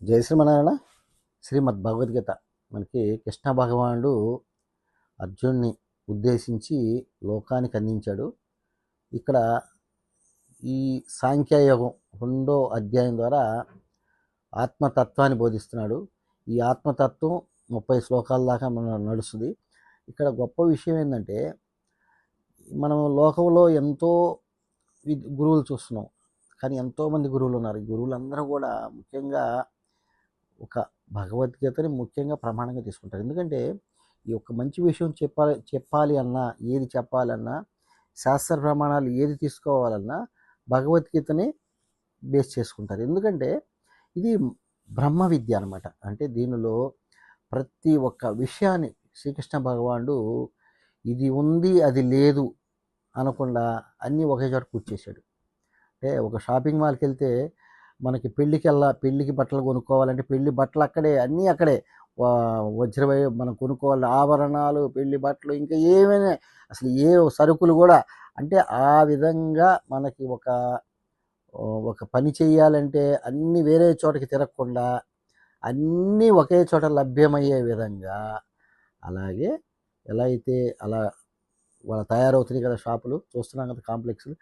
జయ శ్రీమన్నారాయణ. శ్రీమద్ భగవద్గీత మనకి కృష్ణ భగవానుడు అర్జున్ని ఉద్దేశించి లోకానికి అందించాడు. ఇక్కడ ఈ సాంఖ్యయోగం 2వ అధ్యాయం ద్వారా ఆత్మతత్వాన్ని బోధిస్తున్నాడు. ఈ ఆత్మతత్వం 30 శ్లోకాల దాకా మనం నడుస్తుంది. ఇక్కడ గొప్ప విషయం ఏంటంటే, మనం లోకంలో ఎంతో గురువులు చూస్తున్నాం, కానీ ఎంతోమంది గురువులు ఉన్నారు. ఈ గురువులందరూ కూడా ముఖ్యంగా ఒక భగవద్గీతని ముఖ్యంగా ప్రమాణంగా తీసుకుంటారు. ఎందుకంటే ఈ యొక్క మంచి విషయం చెప్పాలి అన్నా, ఏది చెప్పాలన్నా, శాస్త్ర ప్రమాణాలు ఏది తీసుకోవాలన్నా భగవద్గీతని బేస్ చేసుకుంటారు. ఎందుకంటే ఇది బ్రహ్మ విద్య అనమాట. అంటే దీనిలో ప్రతి ఒక్క విషయాన్ని శ్రీకృష్ణ భగవానుడు ఇది ఉంది అది లేదు అనకుండా అన్నీ ఒకే చోట కూర్చేశాడు. అంటే ఒక షాపింగ్ మాల్కి వెళ్తే మనకి పెళ్ళికి బట్టలు కొనుక్కోవాలంటే పెళ్లి బట్టలు అక్కడే, అన్నీ అక్కడే. వజ్రవై మనం కొనుక్కోవాలి, ఆభరణాలు, పెళ్లి బట్టలు, ఇంకా ఏమైనా అసలు ఏ సరుకులు కూడా. అంటే ఆ విధంగా మనకి ఒక పని చేయాలంటే అన్నీ వేరే చోటకి తిరగకుండా అన్నీ ఒకే చోట లభ్యమయ్యే విధంగా, అలాగే ఎలా అయితే అలా వాళ్ళ తయారవుతున్నాయి కదా షాపులు, చూస్తున్నాం కదా కాంప్లెక్స్లు.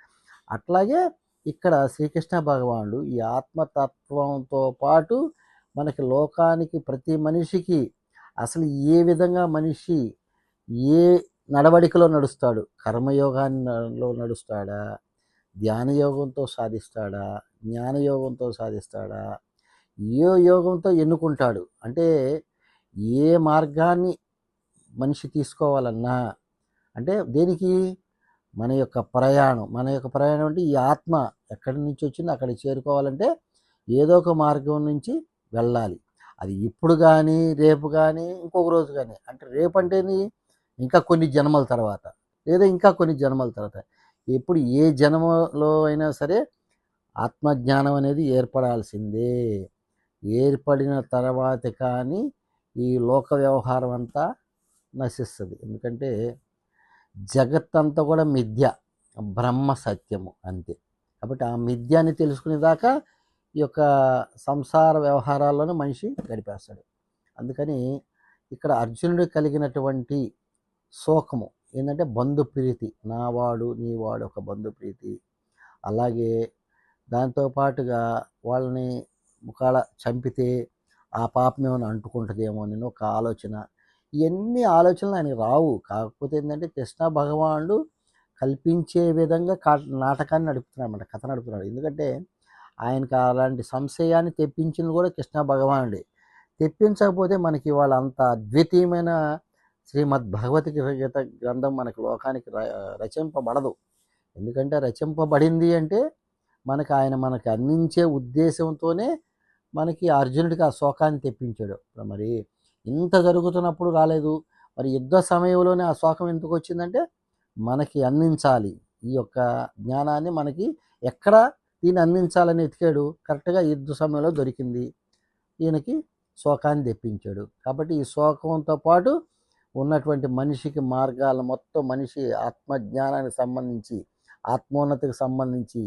అట్లాగే ఇక్కడ శ్రీకృష్ణ భగవానుడు ఈ ఆత్మతత్వంతో పాటు మనకి లోకానికి ప్రతి మనిషికి అసలు ఏ విధంగా మనిషి ఏ నడవడికలో నడుస్తాడు, కర్మయోగాల్లో నడుస్తాడా, ధ్యానయోగంతో సాధిస్తాడా, జ్ఞానయోగంతో సాధిస్తాడా, ఏ యోగంతో ఎన్నుకుంటాడు, అంటే ఏ మార్గాన్ని మనిషి తీసుకోవాలన్నా, అంటే దేనికి మన యొక్క ప్రయాణం అంటే ఈ ఆత్మ ఎక్కడి నుంచి వచ్చిందో అక్కడికి చేరుకోవాలంటే ఏదో ఒక మార్గం నుంచి వెళ్ళాలి. అది ఇప్పుడు కానీ, రేపు కానీ, ఇంకొక రోజు కానీ. అంటే రేపు అంటేని ఇంకా కొన్ని జన్మల తర్వాత, లేదా ఇంకా కొన్ని జన్మల తర్వాత, ఎప్పుడు ఏ జన్మలో అయినా సరే ఆత్మజ్ఞానం అనేది ఏర్పడాల్సిందే. ఏర్పడిన తర్వాత కానీ ఈ లోక వ్యవహారం అంతా నశిస్తుంది. ఎందుకంటే జగత్తంతా కూడా మిథ్య, బ్రహ్మ సత్యము అంతే. కాబట్టి ఆ మిథ్యాన్ని తెలుసుకునేదాకా ఈ యొక్క సంసార వ్యవహారాల్లోనే మనిషి గడిపేస్తాడు. అందుకని ఇక్కడ అర్జునుడు కలిగినటువంటి శోకము ఏంటంటే బంధుప్రీతి, నావాడు నీవాడు ఒక బంధుప్రీతి. అలాగే దాంతోపాటుగా వాళ్ళని ఒకవేళ చంపితే ఆ పాపం ఏమైనా అంటుకుంటుందేమో అని ఒక ఆలోచన. ఇవన్నీ ఆలోచనలు ఆయనకి రావు. కాకపోతే ఏంటంటే కృష్ణ భగవానుడు కల్పించే విధంగా నాటకాన్ని నడుపుతున్నాడు, కథ నడుపుతున్నాడు. ఎందుకంటే ఆయనకు అలాంటి సంశయాన్ని తెప్పించింది కూడా కృష్ణ భగవానుడే. తెప్పించకపోతే మనకి వాళ్ళ అంత అద్వితీయమైన శ్రీమద్ భగవద్గీత గ్రంథం మనకి లోకానికి రచింపబడదు. ఎందుకంటే రచింపబడింది అంటే మనకి అందించే ఉద్దేశంతోనే మనకి అర్జునుడికి ఆ శోకాన్ని తెప్పించాడు. మరి ఇంత జరుగుతున్నప్పుడు రాలేదు, మరి యుద్ధ సమయంలోనే ఆ శోకం ఎందుకు వచ్చిందంటే మనకి అందించాలి ఈ యొక్క జ్ఞానాన్ని, మనకి ఎక్కడ దీన్ని అందించాలని ఎతికాడు. కరెక్ట్గా యుద్ధ సమయంలో దొరికింది, ఈయనకి శోకాన్ని తెప్పించాడు. కాబట్టి ఈ శోకంతో పాటు ఉన్నటువంటి మనిషికి మార్గాలు మొత్తం, మనిషి ఆత్మజ్ఞానానికి సంబంధించి, ఆత్మోన్నతికి సంబంధించి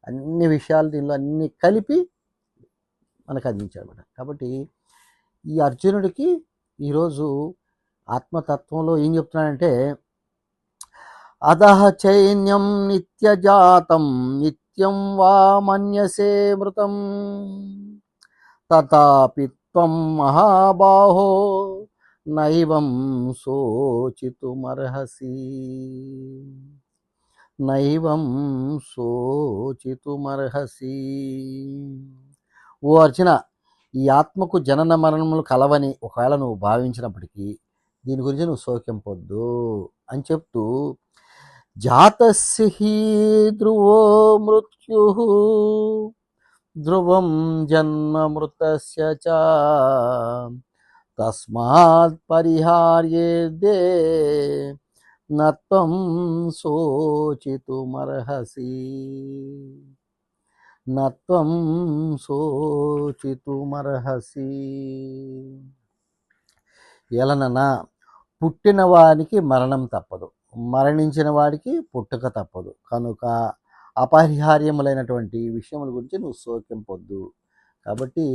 అన్ని విషయాలు దీనిలో అన్నీ కలిపి మనకు అందించాడు అన్నమాట. కాబట్టి ఈ అర్జునుడికి ఈరోజు ఆత్మతత్వంలో ఏం చెప్తున్నాడంటే, అధః చైన్యం నిత్యజాతం నిత్యం వా మన్యసే మృతం తథాపి త్వం మహాబాహో నైవం శోచితుమర్హసి. ఓ అర్జున, ఈ ఆత్మకు జనన మరణములు కలవని ఒకవేళ నువ్వు భావించినప్పటికీ దీని గురించి నువ్వు శోకింపొద్దు అని చెప్తూ, జాతస్య హి ధ్రువో మృత్యు ధ్రువం జన్మ మృతస్య చ తస్మాత్ పరిహార్యేదే నత్వం శోచితుమర్హసి. ఏలనన్నా పుట్టిన వానికి మరణం తప్పదు, మరణించిన వాడికి పుట్టుక తప్పదు. కనుక అపరిహార్యములైనటువంటి విషయముల గురించి నువ్వు శోకింపొద్దు. కాబట్టి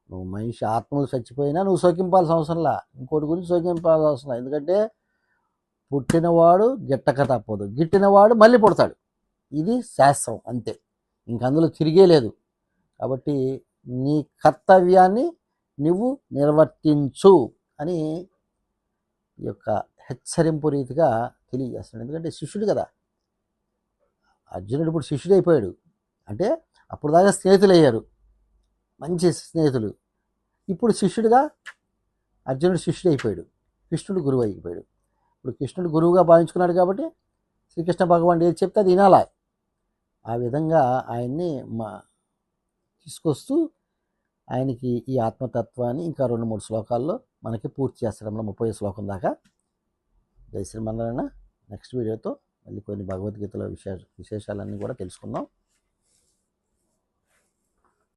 నువ్వు మనిషి ఆత్మలు చచ్చిపోయినా నువ్వు శోకింపాల్సిన అవసరంలా, ఇంకోటి గురించి శోకింపాల్సిన అవసరం. ఎందుకంటే పుట్టినవాడు గిట్టక తప్పదు, గిట్టినవాడు మళ్ళీ పుడతాడు. ఇది శాస్త్రం అంతే, ఇంక అందులో తిరిగే లేదు. కాబట్టి నీ కర్తవ్యాన్ని నువ్వు నిర్వర్తించు అని ఈ యొక్క హెచ్చరింపు రీతిగా తెలియజేస్తున్నాడు. ఎందుకంటే శిష్యుడు కదా, అర్జునుడు ఇప్పుడు శిష్యుడు అయిపోయాడు. అంటే అప్పుడు దాకా స్నేహితులు అయ్యారు, మంచి స్నేహితులు. ఇప్పుడు శిష్యుడిగా అర్జునుడు శిష్యుడు అయిపోయాడు, కృష్ణుడు గురువు అయిపోయాడు. ఇప్పుడు కృష్ణుడు గురువుగా భావించుకున్నాడు కాబట్టి శ్రీకృష్ణ భగవానుడు ఏది చెప్తే అది వినాలా. ఆ విధంగా ఆయన్ని తీసుకొస్తూ ఆయనకి ఈ ఆత్మతత్వాన్ని ఇంకా 2-3 శ్లోకాల్లో మనకి పూర్తి చేస్తాడు. 30 శ్లోకం దాకా. జై శ్రీమన్నారాయణ. నెక్స్ట్ వీడియోతో మళ్ళీ కొన్ని భగవద్గీతలో విశేషాలన్నీ కూడా తెలుసుకుందాం.